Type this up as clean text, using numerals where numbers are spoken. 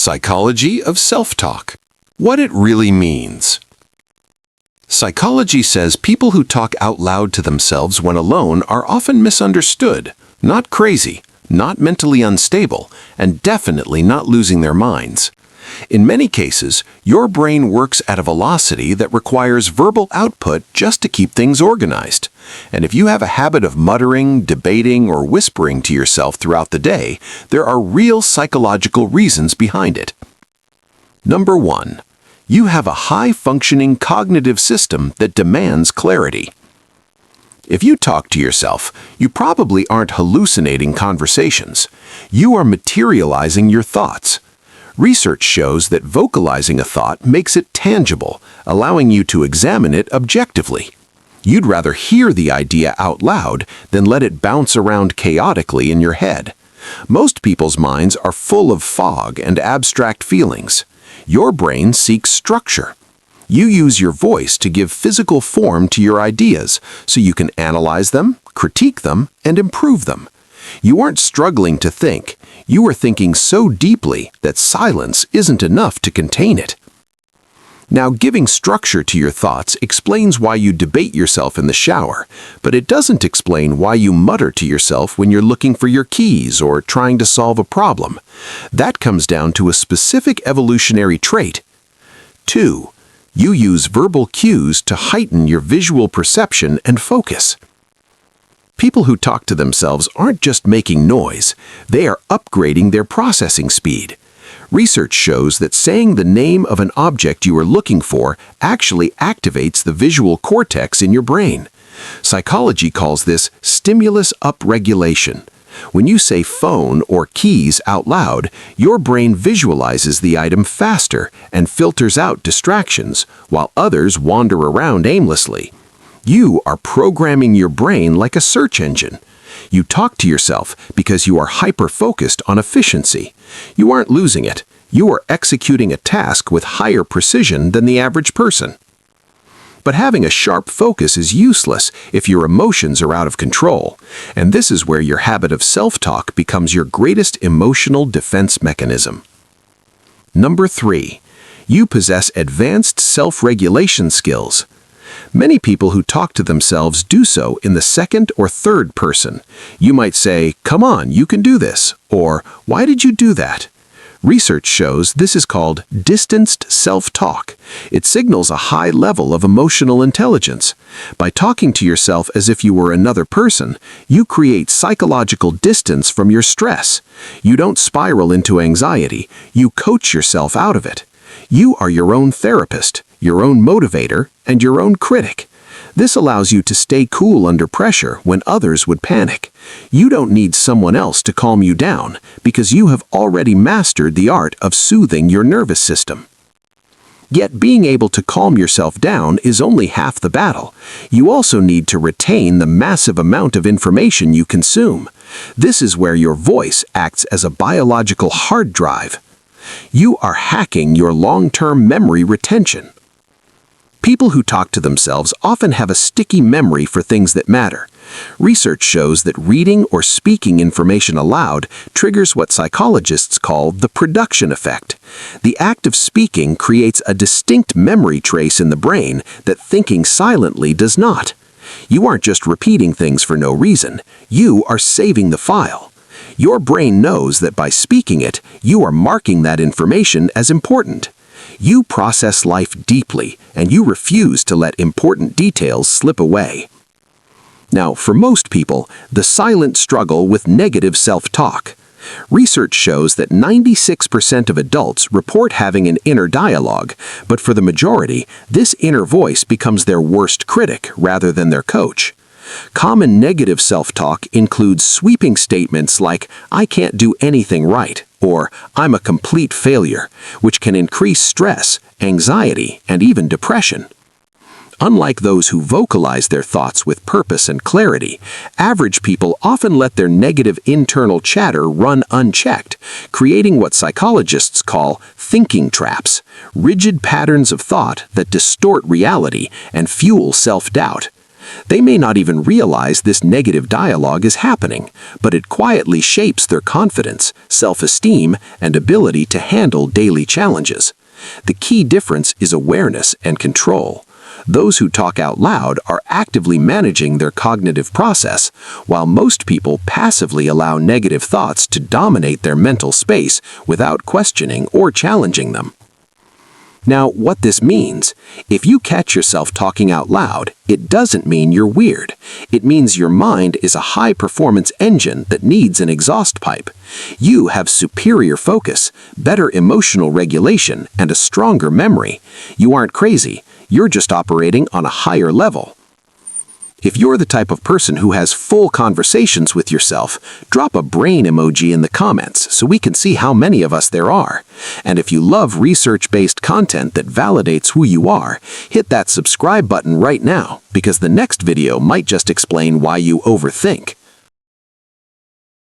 Psychology of self-talk. What it really means. Psychology says people who talk out loud to themselves when alone are often misunderstood, not crazy, not mentally unstable, and definitely not losing their minds. In many cases, your brain works at a velocity that requires verbal output just to keep things organized. And if you have a habit of muttering, debating, or whispering to yourself throughout the day, there are real psychological reasons behind it. Number 1. You have a high-functioning cognitive system that demands clarity. If you talk to yourself, you probably aren't hallucinating conversations. You are materializing your thoughts. Research shows that vocalizing a thought makes it tangible, allowing you to examine it objectively. You'd rather hear the idea out loud than let it bounce around chaotically in your head. Most people's minds are full of fog and abstract feelings. Your brain seeks structure. You use your voice to give physical form to your ideas so you can analyze them, critique them, and improve them. You aren't struggling to think. You are thinking so deeply that silence isn't enough to contain it. Now, giving structure to your thoughts explains why you debate yourself in the shower, but it doesn't explain why you mutter to yourself when you're looking for your keys or trying to solve a problem. That comes down to a specific evolutionary trait. 2. You use verbal cues to heighten your visual perception and focus. People who talk to themselves aren't just making noise, they are upgrading their processing speed. Research shows that saying the name of an object you are looking for actually activates the visual cortex in your brain. Psychology calls this stimulus upregulation. When you say phone or keys out loud, your brain visualizes the item faster and filters out distractions, while others wander around aimlessly. You are programming your brain like a search engine. You talk to yourself because you are hyper-focused on efficiency. You aren't losing it. You are executing a task with higher precision than the average person. But having a sharp focus is useless if your emotions are out of control, and this is where your habit of self-talk becomes your greatest emotional defense mechanism. Number 3. You possess advanced self-regulation skills. Many people who talk to themselves do so in the second or third person. You might say, "Come on, you can do this," or "Why did you do that?" Research shows this is called distanced self-talk. It signals a high level of emotional intelligence. By talking to yourself as if you were another person, you create psychological distance from your stress. You don't spiral into anxiety. You coach yourself out of it. You are your own therapist, your own motivator, and your own critic. This allows you to stay cool under pressure when others would panic. You don't need someone else to calm you down because you have already mastered the art of soothing your nervous system. Yet being able to calm yourself down is only half the battle. You also need to retain the massive amount of information you consume. This is where your voice acts as a biological hard drive. You are hacking your long-term memory retention. People who talk to themselves often have a sticky memory for things that matter. Research shows that reading or speaking information aloud triggers what psychologists call the production effect. The act of speaking creates a distinct memory trace in the brain that thinking silently does not. You aren't just repeating things for no reason. You are saving the file. Your brain knows that by speaking it, you are marking that information as important. You process life deeply, and you refuse to let important details slip away. Now, for most people, the silent struggle with negative self-talk. Research shows that 96% of adults report having an inner dialogue, but for the majority, this inner voice becomes their worst critic rather than their coach. Common negative self-talk includes sweeping statements like, "I can't do anything right," or "I'm a complete failure," which can increase stress, anxiety, and even depression. Unlike those who vocalize their thoughts with purpose and clarity, average people often let their negative internal chatter run unchecked, creating what psychologists call thinking traps, rigid patterns of thought that distort reality and fuel self-doubt. They may not even realize this negative dialogue is happening, but it quietly shapes their confidence, self-esteem, and ability to handle daily challenges. The key difference is awareness and control. Those who talk out loud are actively managing their cognitive process, while most people passively allow negative thoughts to dominate their mental space without questioning or challenging them. Now, what this means, if you catch yourself talking out loud, it doesn't mean you're weird. It means your mind is a high-performance engine that needs an exhaust pipe. You have superior focus, better emotional regulation, and a stronger memory. You aren't crazy. You're just operating on a higher level. If you're the type of person who has full conversations with yourself, drop a brain emoji in the comments so we can see how many of us there are. And if you love research-based content that validates who you are, hit that subscribe button right now, because the next video might just explain why you overthink.